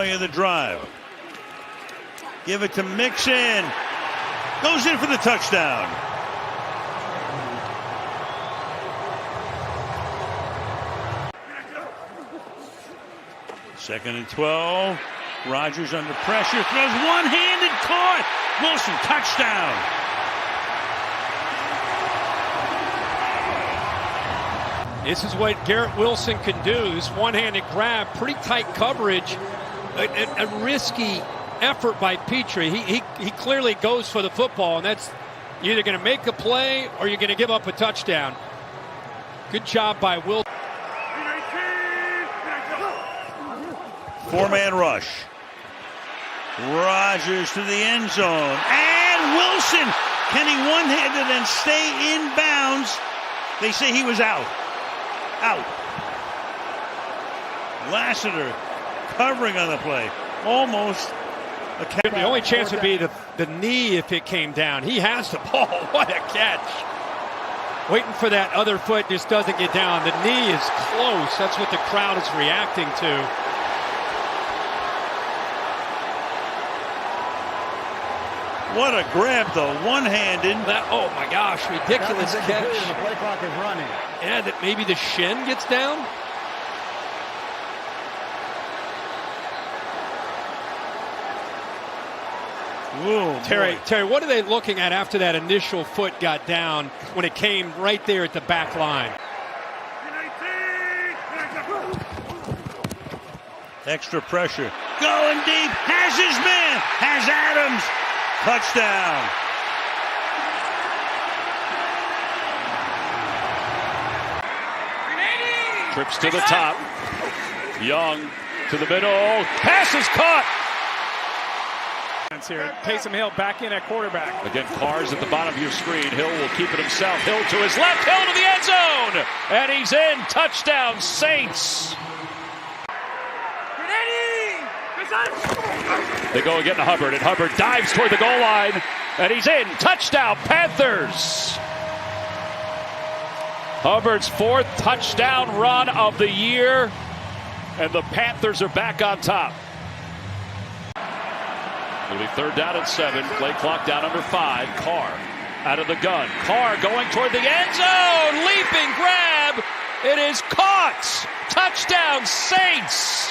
Of the drive. Give it to Mixon. Goes in for the touchdown. Second and 12. Rodgers under pressure. Throws one-handed, caught. Wilson, touchdown. This is what Garrett Wilson can do. This one-handed grab, pretty tight coverage, a risky effort by Petrie. He clearly goes for the football, and that's you're either going to make a play or you're going to give up a touchdown. Good job by Wilson. Four-man rush. Rodgers to the end zone. And Wilson, can he one-handed and stay in bounds? They say he was out. Out. Lassiter covering on the play. Almost a catch. The only chance would be the knee if it came down. He has the ball. What a catch. Waiting for that other foot, just doesn't get down. The knee is close. That's what the crowd is reacting to. What a grab, though. One-handed. Oh, my gosh. Ridiculous catch. The play clock is running. Yeah, that maybe the shin gets down. Whoa, Terry, what are they looking at after that initial foot got down when it came right there at the back line? Extra pressure. Going deep. Has his man. Has Adams. Touchdown. Trips to the top. Young to the middle. Pass is caught. Here. Taysom Hill back in at quarterback. Again, Carr's at the bottom of your screen. Hill will keep it himself. Hill to his left. Hill to the end zone. And he's in. Touchdown, Saints. They go again to Hubbard, and Hubbard dives toward the goal line, and he's in. Touchdown, Panthers. Hubbard's fourth touchdown run of the year, and the Panthers are back on top. It'll be third down and 7. Play clock down under 5. Carr out of the gun. Carr going toward the end zone. Leaping grab. It is caught. Touchdown, Saints.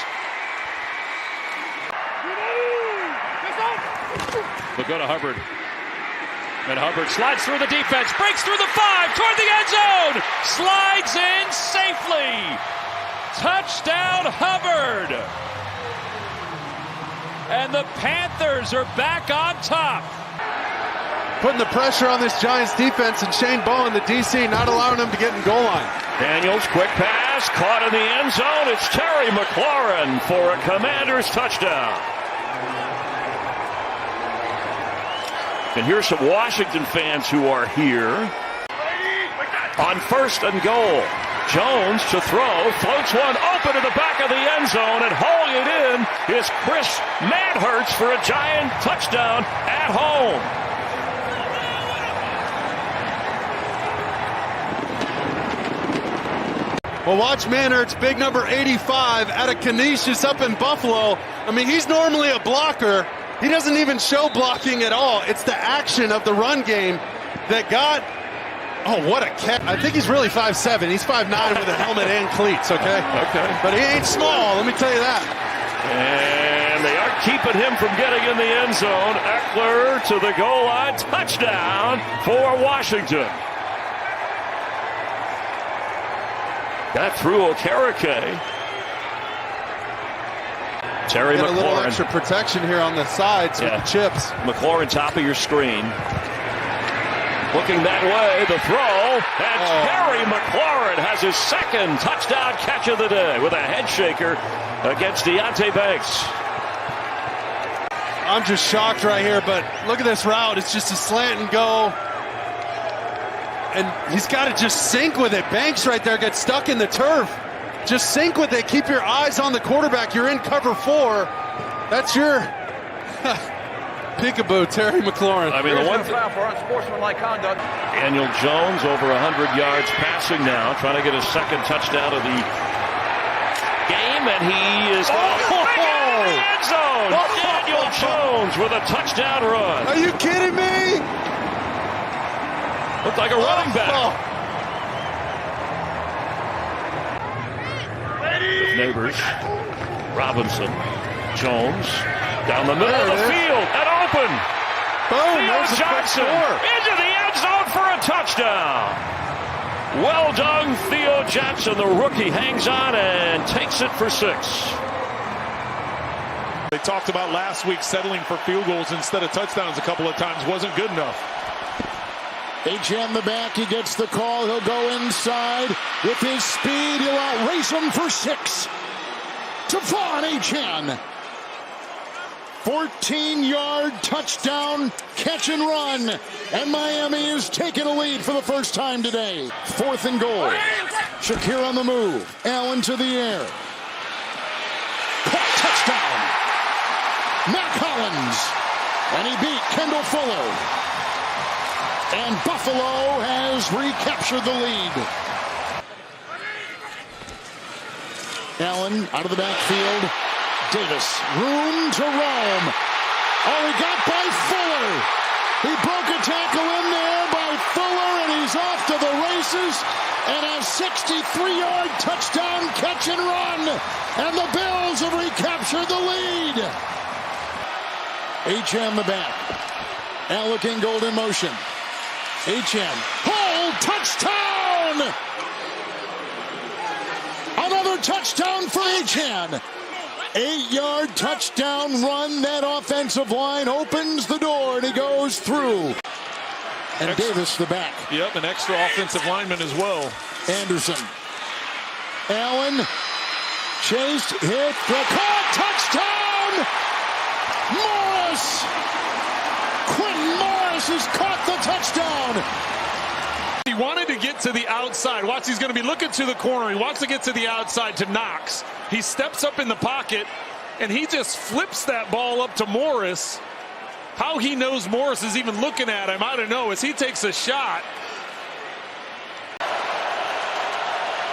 We'll go to Hubbard. And Hubbard slides through the defense, breaks through the 5, toward the end zone, slides in safely. Touchdown, Hubbard. And the Panthers are back on top. Putting the pressure on this Giants defense, and Shane Bowen, the DC, not allowing them to get in goal line. Daniels, quick pass, caught in the end zone. It's Terry McLaurin for a Commanders touchdown. And here's some Washington fans who are here. On first and goal. Jones to throw, floats one open to the back of the end zone, and hauling it in is Chris Manhertz for a Giant touchdown at home. Well, watch Manhertz, big number 85, out of Canisius up in Buffalo. I mean, he's normally a blocker. He doesn't even show blocking at all. It's the action of the run game that got... Oh, what a catch. I think he's really 5'7". He's 5'9" with a helmet and cleats, okay? Okay. But he ain't small, let me tell you that. And they are keeping him from getting in the end zone. Eckler to the goal line. Touchdown for Washington. Got through Okereke. Terry Get McLaurin. a little extra protection here on the sides with the chips. McLaurin, top of your screen. Looking that way, the throw, and Terry McLaurin has his second touchdown catch of the day with a head shaker against Deonte Banks. I'm just shocked right here, but look at this route. It's just a slant and go. And he's got to just sink with it. Banks right there gets stuck in the turf. Just sink with it. Keep your eyes on the quarterback. You're in cover 4. That's your... Peekaboo, Terry McLaurin. I mean, the one foul for unsportsmanlike conduct. Daniel Jones over 100 yards passing now, trying to get his second touchdown of the game, and he is going. end zone. Daniel Jones with a touchdown run. Are you kidding me? Looked like a running back. Neighbors. Robinson. Jones. Down the middle of the field and open. Boom, Theo there's a quick Johnson score. into the end zone for a touchdown. Well done, Theo Johnson. The rookie hangs on and takes it for 6. They talked about last week settling for field goals instead of touchdowns a couple of times. Wasn't good enough. Achane the back, he gets the call. He'll go inside with his speed. He'll outrace him for 6. Tavon Achane. 14-yard touchdown catch and run. And Miami is taking a lead for the first time today. 4th and goal. Shakir on the move. Allen to the air. Caught, touchdown. Mac Hollins. And he beat Kendall Fuller. And Buffalo has recaptured the lead. Allen out of the backfield. Davis, room to roam. Oh, he got by Fuller. He broke a tackle in there by Fuller, and he's off to the races. And a 63-yard touchdown catch and run. And the Bills have recaptured the lead. Achane the back. Now looking gold in motion. Achane, hold, touchdown! Another touchdown for Achane. 8-yard touchdown run. That offensive line opens the door and he goes through. And Davis the back. Yep, an extra offensive lineman as well. Anderson. Allen chased, hit, caught, touchdown! Morris! Quentin Morris has caught the touchdown. He wanted to get to the outside. Watch, he's going to be looking to the corner. He wants to get to the outside to Knox. He steps up in the pocket, and he just flips that ball up to Morris. How he knows Morris is even looking at him, I don't know, as he takes a shot.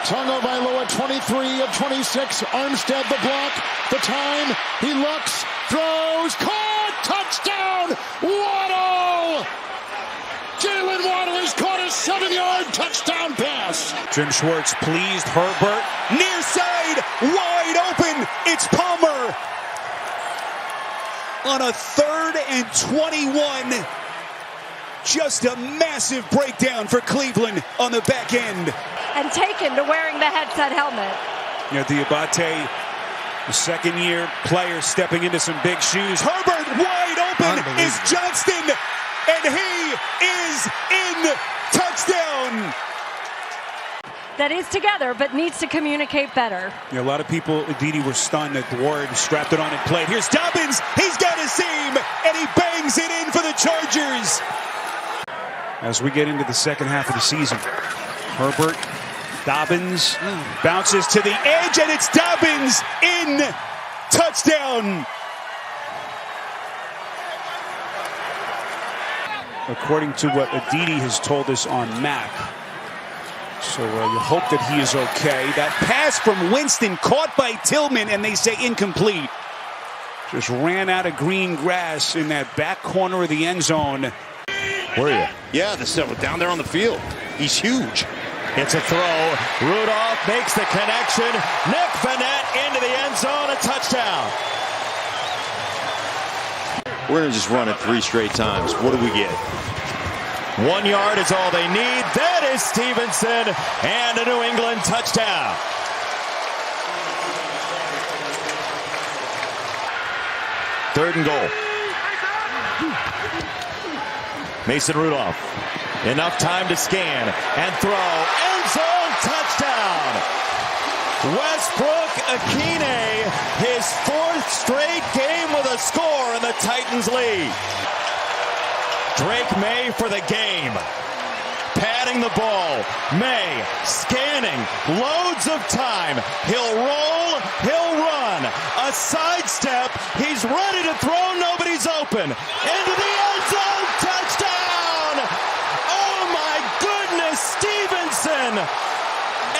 Tagovailoa, 23 of 26. Armstead the block. The time. He looks, throws, caught, touchdown! Waddle! Jalen Waddle has caught a 7-yard touchdown pass. Jim Schwartz pleased. Herbert near side, wide open. It's Palmer on a 3rd and 21. Just a massive breakdown for Cleveland on the back end. And taken to wearing the headset helmet. You know, Diabate, the second-year player stepping into some big shoes. Herbert wide open is Johnston, and he is in. Touchdown. That is together, but needs to communicate better. You know, a lot of people, Aditi, were stunned that Ward strapped it on and played. Here's Dobbins. He's got a seam, and he bangs it in for the Chargers. As we get into the second half of the season, Herbert, Dobbins bounces to the edge, and it's Dobbins in. Touchdown. According to what Aditi has told us on Mac. So you hope that he is okay. That pass from Winston caught by Tillman, and they say incomplete. Just ran out of green grass in that back corner of the end zone. Where are you? Yeah, down there on the field. He's huge. It's a throw. Rudolph makes the connection. Nick Vannett into the end zone. A touchdown. We're going to just run it 3 straight times. What do we get? 1 yard is all they need. That is Stevenson and a New England touchdown. Third and goal. Mason Rudolph. Enough time to scan and throw. End zone touchdown. Westbrook Akine, his 4th straight game with a score, and the Titans lead. Drake May for the game. Patting the ball. May scanning. Loads of time. He'll roll. He'll run. A sidestep. He's ready to throw. Nobody's open. Into the end zone. Touchdown. Oh my goodness. Stevenson.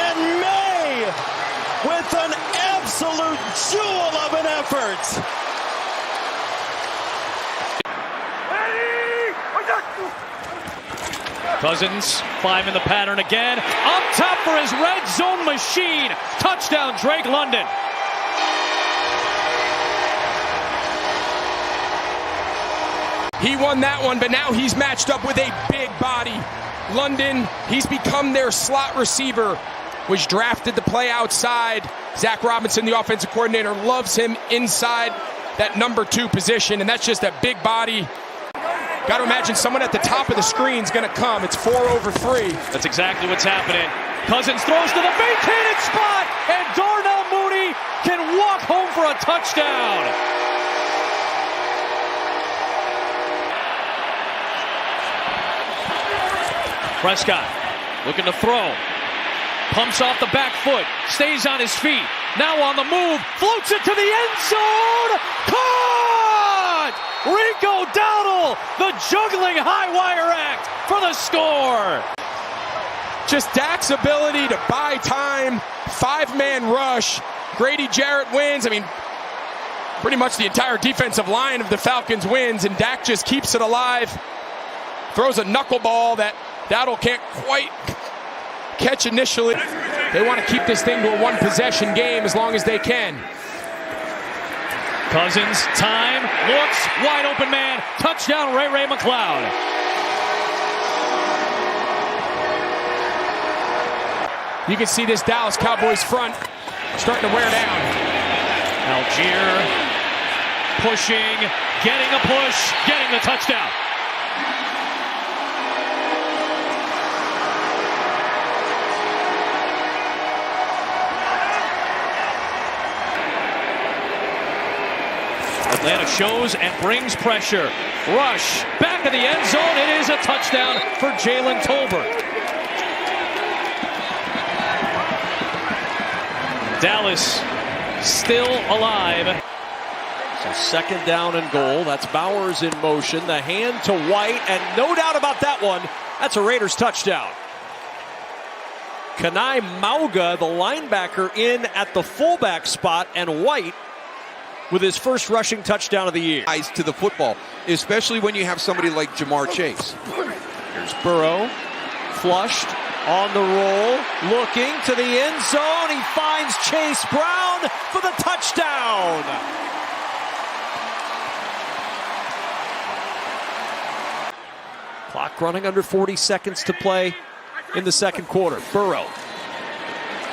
And May with an absolute jewel of an effort. Cousins climbing the pattern again. Up top for his red zone machine. Touchdown, Drake London. He won that one, but now he's matched up with a big body. London, he's become their slot receiver, was drafted to play outside. Zach Robinson, the offensive coordinator, loves him inside that number 2 position, and that's just a big body. Got to imagine someone at the top of the screen is going to come. It's 4 over 3. That's exactly what's happening. Cousins throws to the vacated spot, and Darnell Mooney can walk home for a touchdown. Prescott looking to throw. Pumps off the back foot. Stays on his feet. Now on the move. Floats it to the end zone. Caught! Rico Dowdle, the juggling high wire act for the score. Just Dak's ability to buy time. 5-man rush. Grady Jarrett wins. I mean, pretty much the entire defensive line of the Falcons wins, and Dak just keeps it alive. Throws a knuckleball that Dowdle can't quite catch initially. They want to keep this thing to a 1-possession game as long as they can. Cousins, time, looks, wide open man, touchdown Ray McCloud. You can see this Dallas Cowboys front starting to wear down. Algier pushing, getting a push, getting the touchdown. Atlanta shows and brings pressure. Rush, back of the end zone. It is a touchdown for Jalen Tolbert. Dallas still alive. So 2nd down and goal. That's Bowers in motion. The hand to White, and no doubt about that one, that's a Raiders touchdown. Kanai Mauga, the linebacker, in at the fullback spot, and White with his first rushing touchdown of the year. Eyes to the football, especially when you have somebody like Jamar Chase. Here's Burrow, flushed, on the roll, looking to the end zone. He finds Chase Brown for the touchdown. Clock running under 40 seconds to play in the 2nd quarter. Burrow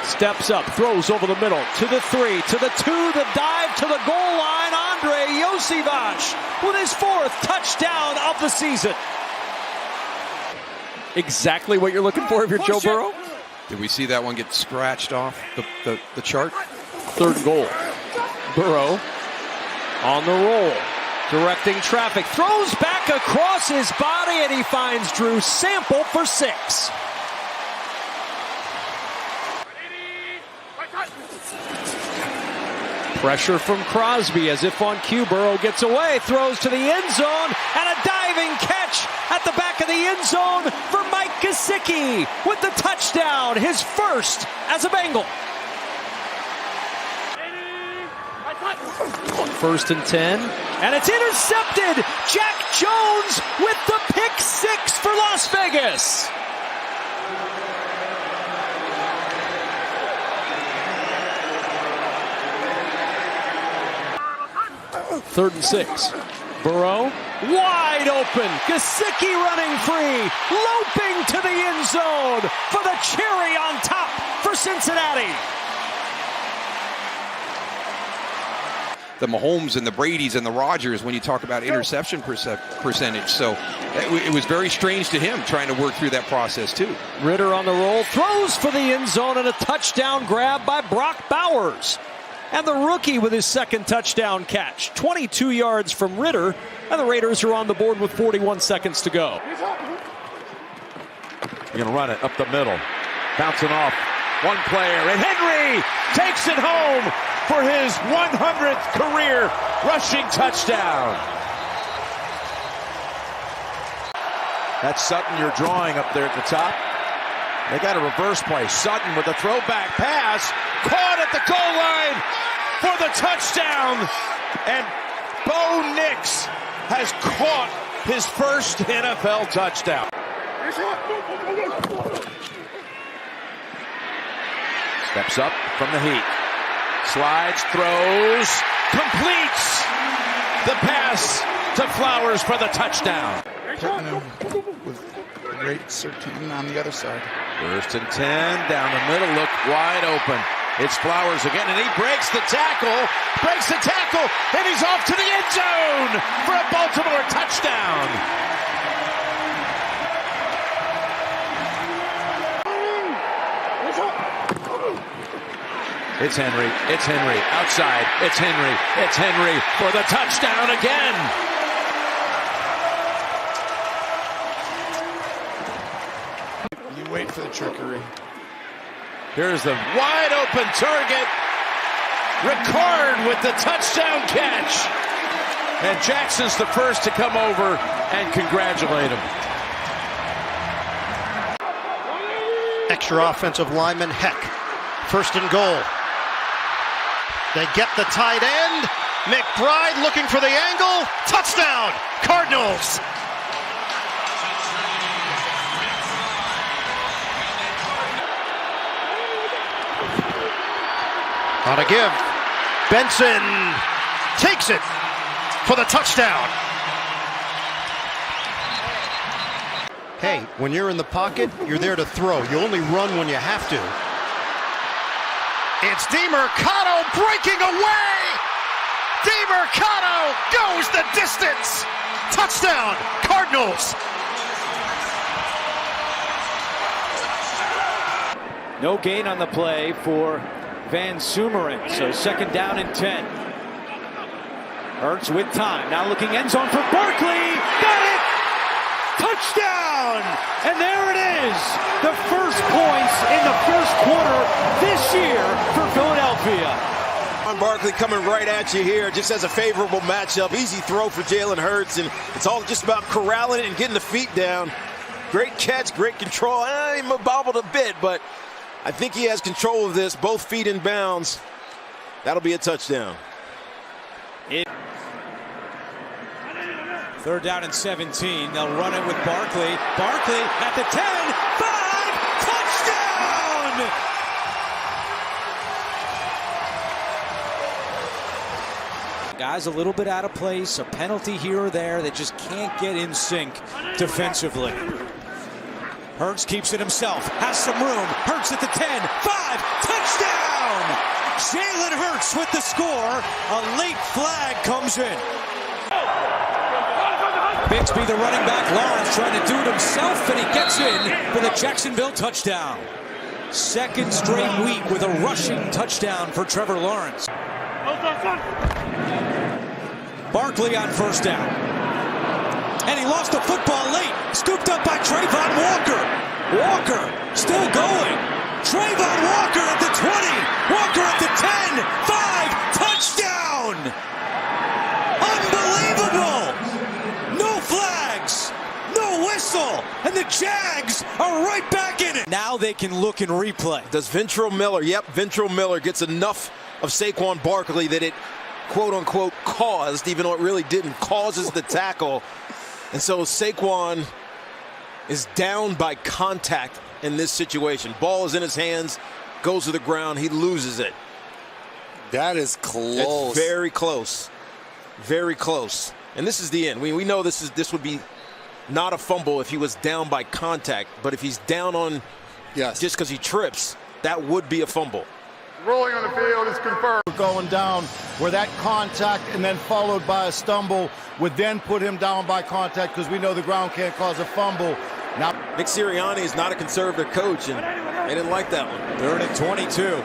steps up, throws over the middle, to the 3, to the 2, the dive to the goal line. Andre Iosivas with his 4th touchdown of the season. Exactly what you're looking for if you're Joe Burrow. Did we see that one get scratched off the chart? 3rd and goal. Burrow on the roll, directing traffic, throws back across his body, and he finds Drew Sample for 6. Pressure from Crosby as if on cue. Burrow gets away, throws to the end zone, and a diving catch at the back of the end zone for Mike Gesicki with the touchdown, his 1st as a Bengal. 1st and 10, and it's intercepted. Jack Jones with the pick 6 for Las Vegas. Third and 6. Burrow wide open. Gesicki running free. Loping to the end zone for the cherry on top for Cincinnati. The Mahomes and the Bradys and the Rodgers when you talk about interception percentage. So it was very strange to him trying to work through that process too. Ritter on the roll. Throws for the end zone and a touchdown grab by Brock Bowers. And the rookie with his 2nd touchdown catch. 22 yards from Ritter, and the Raiders are on the board with 41 seconds to go. You're going to run it up the middle. Bouncing off one player, and Henry takes it home for his 100th career rushing touchdown. That's Sutton you're drawing up there at the top. They got a reverse play. Sutton with a throwback pass. Caught at the goal line for the touchdown. And Bo Nix has caught his first NFL touchdown. Steps up from the heat. Slides, throws, completes the pass to Flowers for the touchdown. With a great Surtain on the other side. 1st and 10, down the middle, look wide open. It's Flowers again, and he breaks the tackle, and he's off to the end zone for a Baltimore touchdown. It's Henry, outside, it's Henry for the touchdown again. You wait for the trickery. Here's the wide open target. Ricard with the touchdown catch. And Jackson's the first to come over and congratulate him. Extra offensive lineman Heck. 1st and goal. They get the tight end. McBride looking for the angle. Touchdown, Cardinals. On a give. Benson takes it for the touchdown. Hey, when you're in the pocket, you're there to throw. You only run when you have to. It's DeMercado breaking away. DeMercado goes the distance. Touchdown, Cardinals. No gain on the play for Van Sumeren, so 2nd down and 10. Hurts with time, now looking end zone for Barkley. Got it! Touchdown! And there it is, the first points in the first quarter this year for Philadelphia. Barkley coming right at you here, just as a favorable matchup. Easy throw for Jalen Hurts, and it's all just about corralling it and getting the feet down. Great catch, great control. He bobbled a bit, but I think he has control of this. Both feet in bounds. That'll be a touchdown. 3rd down and 17. They'll run it with Barkley. Barkley at the 10, 5, touchdown! Guys a little bit out of place, a penalty here or there. They just can't get in sync defensively. Hurts keeps it himself, has some room. Hurts at the 10, 5, touchdown! Jalen Hurts with the score. A late flag comes in. Bixby, the running back. Lawrence trying to do it himself, and he gets in for the Jacksonville touchdown. 2nd straight week with a rushing touchdown for Trevor Lawrence. Barkley on 1st down. And he lost the football late. Scooped up by Trayvon Walker. Walker still going. Trayvon Walker at the 20. Walker at the 10. 5, touchdown! Unbelievable! No flags, no whistle, and the Jags are right back in it. Now they can look and replay. Does Ventrell Miller, Ventrell Miller gets enough of Saquon Barkley that it quote-unquote caused, even though it really didn't, causes the tackle. And so Saquon is down by contact in this situation. Ball is in his hands, goes to the ground, he loses it. That is close. It's very close. Very close. And this is the end. We know this would be not a fumble if he was down by contact, but if he's down on just because he trips, that would be a fumble. Rolling on the field is confirmed. Going down where that contact and then followed by a stumble would then put him down by contact, because we know the ground can't cause a fumble. Now, Nick Sirianni is not a conservative coach, and they didn't like that one. 3rd and 22.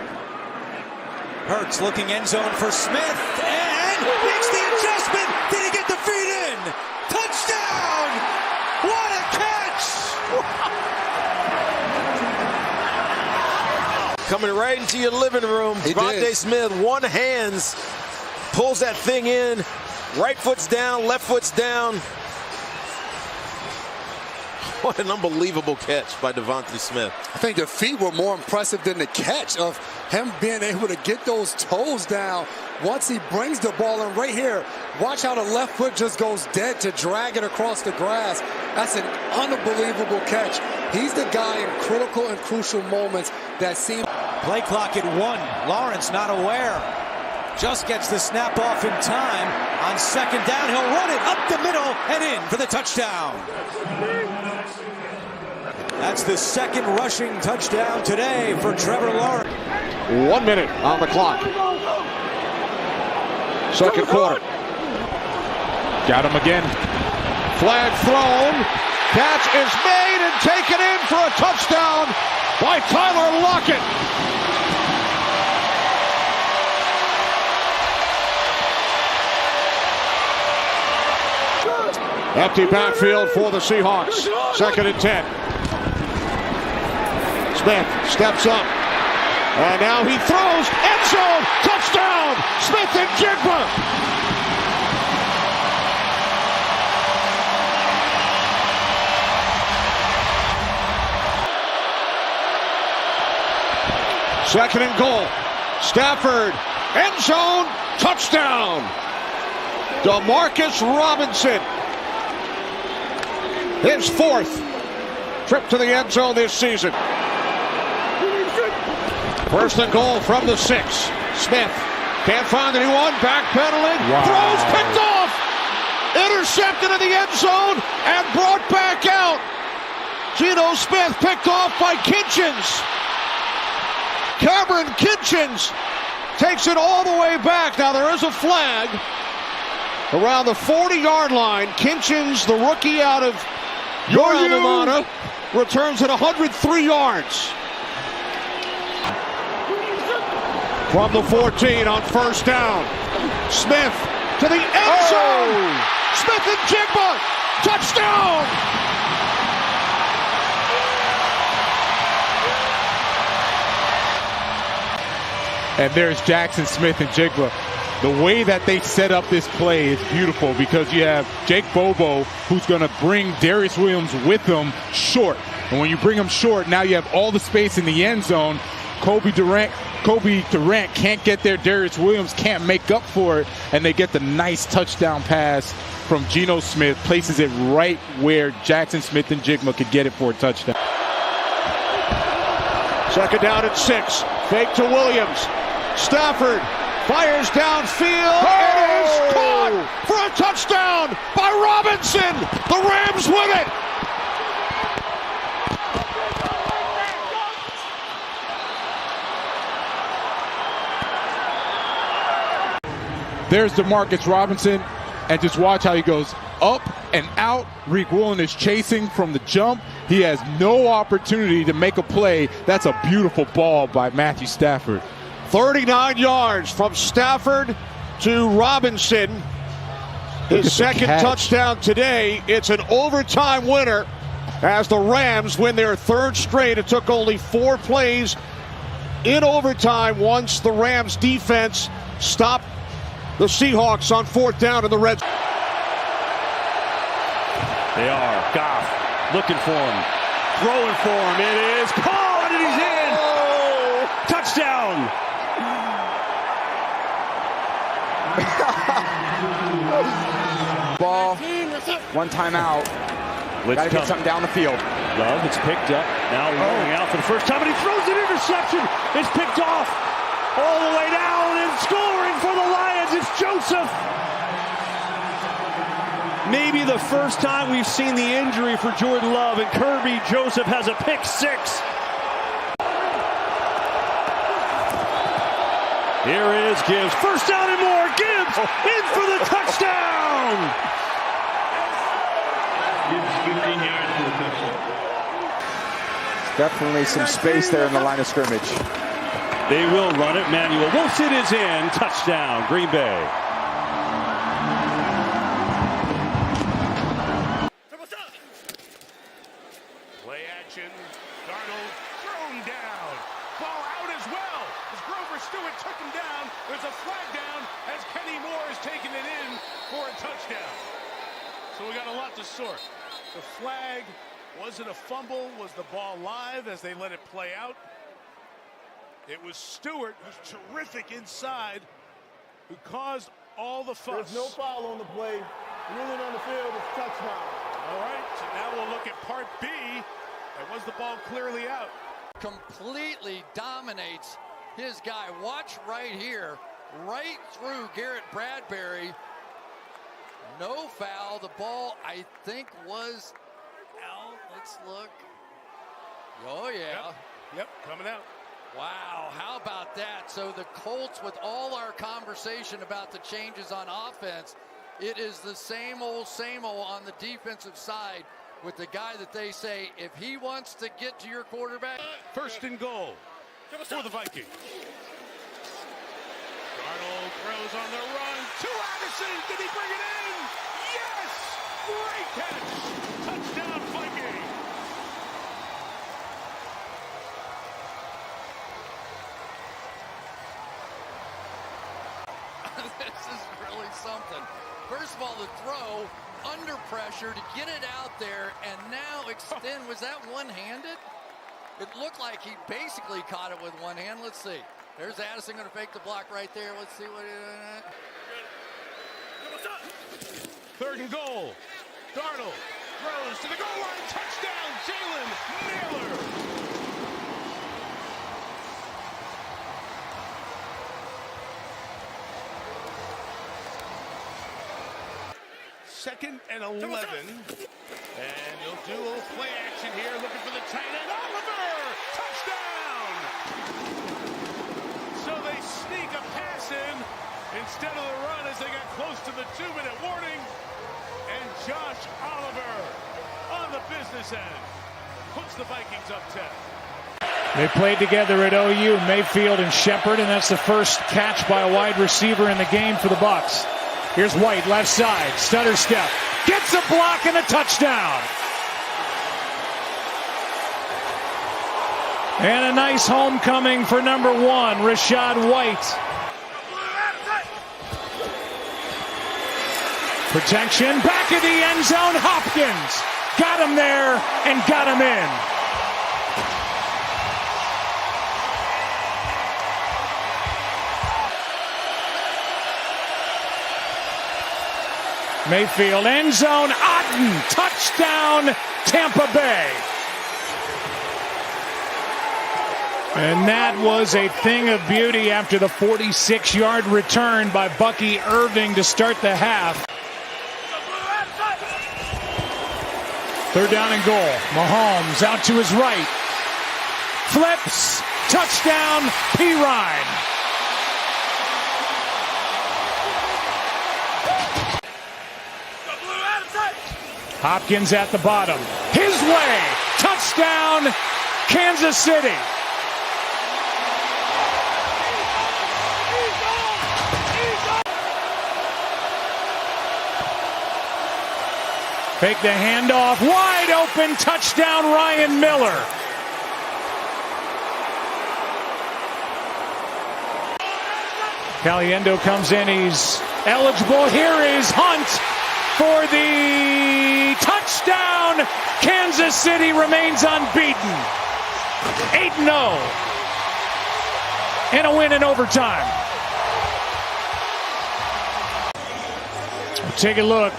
Hurts looking end zone for Smith, and makes the adjustment. Did he get the feet in? Touchdown! What a catch! Coming right into your living room. Devontae Smith, one hands, pulls that thing in. Right foot's down, left foot's down. What an unbelievable catch by Devontae Smith. I think the feet were more impressive than the catch of him being able to get those toes down once he brings the ball in right here. Watch how the left foot just goes dead to drag it across the grass. That's an unbelievable catch. He's the guy in critical and crucial moments that seem. Play clock at 1. Lawrence not aware. Just gets the snap off in time. On second down, he'll run it up the middle and in for the touchdown. That's the second rushing touchdown today for Trevor Lawrence. 1 minute on the clock. Second quarter. Got him again. Flag thrown. Catch is made and taken in for a touchdown by Tyler Lockett. Empty backfield for the Seahawks. 2nd and 10. Smith steps up. And now he throws. End zone. Touchdown. Smith and Jigba. Second and goal. Stafford. End zone. Touchdown. Demarcus Robinson. His 4th trip to the end zone this season. 1st and goal from the 6. Smith can't find anyone. Backpedaling. Wow. Throws picked off. Intercepted in the end zone and brought back out. Geno Smith picked off by Kitchens. Cameron Kitchens takes it all the way back. Now there is a flag around the 40-yard line. Kitchens, the rookie out of your alma mater, returns at 103 yards. From the 14 on 1st down. Smith to the end zone. Smith and Jigba. Touchdown. And there's Jackson Smith and Jigba. The way that they set up this play is beautiful because you have Jake Bobo who's going to bring Darius Williams with him short. And when you bring him short, now you have all the space in the end zone. Kobe Durant can't get there. Darius Williams can't make up for it. And they get the nice touchdown pass from Geno Smith. Places it right where Jackson Smith and Jigba could get it for a touchdown. 2nd down and 6. Fake to Williams. Stafford fires downfield. It is caught for a touchdown by Robinson. The Rams win it. There's Demarcus Robinson, and just watch how he goes up and out. Reek Woolen is chasing from the jump. He has no opportunity to make a play. That's a beautiful ball by Matthew Stafford. 39 yards from Stafford to Robinson. His 2nd touchdown today. It's an overtime winner as the Rams win their 3rd straight. It took only 4 plays in overtime once the Rams defense stopped the Seahawks on 4th down in the red zone. They are. Goff looking for him. Throwing for him. It is Paul, and he's in. Touchdown. Ball. 1 timeout. Got to get something down the field. Love, it's picked up. Now rolling out for the first time, and he throws an interception. It's picked off all the way down, and scoring for the Lions. It's Joseph. Maybe the first time we've seen the injury for Jordan Love, and Kirby Joseph has a pick 6. Here is Gibbs. 1st down and more. Gibbs in for the touchdown. Definitely some space there in the line of scrimmage. They will run it. Manuel Wilson is in. Touchdown, Green Bay. Play action. Darnold thrown down. Ball out as well. As Grover Stewart took him down. There's a flag down as Kenny Moore is taking it in for a touchdown. So we got a lot to sort. The flag Was it a fumble? Was the ball live as they let it play out? It was Stewart, who's terrific inside, who caused all the fuss. There's no foul on the play. Ruling on the field is touchdown. All right, so now we'll look at part B. And was the ball clearly out? Completely dominates his guy. Watch right here, right through Garrett Bradbury. No foul. The ball, I think, was out. Let's look. Oh, yeah. Yep, coming out. Wow, how about that? So the Colts, with all our conversation about the changes on offense, it is the same old on the defensive side with the guy that they say, if he wants to get to your quarterback. First and goal for the Vikings. Darnold throws on the run to Addison. Did he bring it in? Yes! Great catch! Touchdown, Vikings! This is really something. First of all, the throw under pressure to get it out there and now extend. Was that one-handed? It looked like he basically caught it with one hand. Let's see. There's Addison going to fake the block right there. Let's see what it is. Third and goal. Darnold throws to the goal line. Touchdown, Jalen Naylor. Second and 11. And he'll do a little play action here. Looking for the tight end. Oliver! Touchdown! So they sneak a pass in instead of the run as they got close to the 2-minute warning. And Josh Oliver on the business end puts the Vikings up 10. They played together at OU, Mayfield and Shepard, and that's the first catch by a wide receiver in the game for the Bucs. Here's White, left side, stutter step, gets a block and a touchdown. And a nice homecoming for number 1, Rachaad White. Protection, back of the end zone, Hopkins. Got him there and got him in. Mayfield, end zone, Otten, touchdown, Tampa Bay. And that was a thing of beauty after the 46-yard return by Bucky Irving to start the half. Third down and goal. Mahomes out to his right. Flips, touchdown, Pirine. Hopkins at the bottom. His way. Touchdown, Kansas City. Fake the handoff. Wide open. Touchdown, Ryan Miller. Caliendo comes in. He's eligible. Here is Hunt for the touchdown. Kansas City remains unbeaten. 8-0. And a win in overtime. Take a look.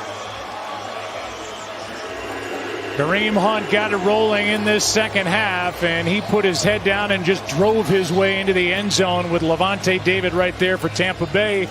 Kareem Hunt got it rolling in this second half, and he put his head down and just drove his way into the end zone with Levante David right there for Tampa Bay.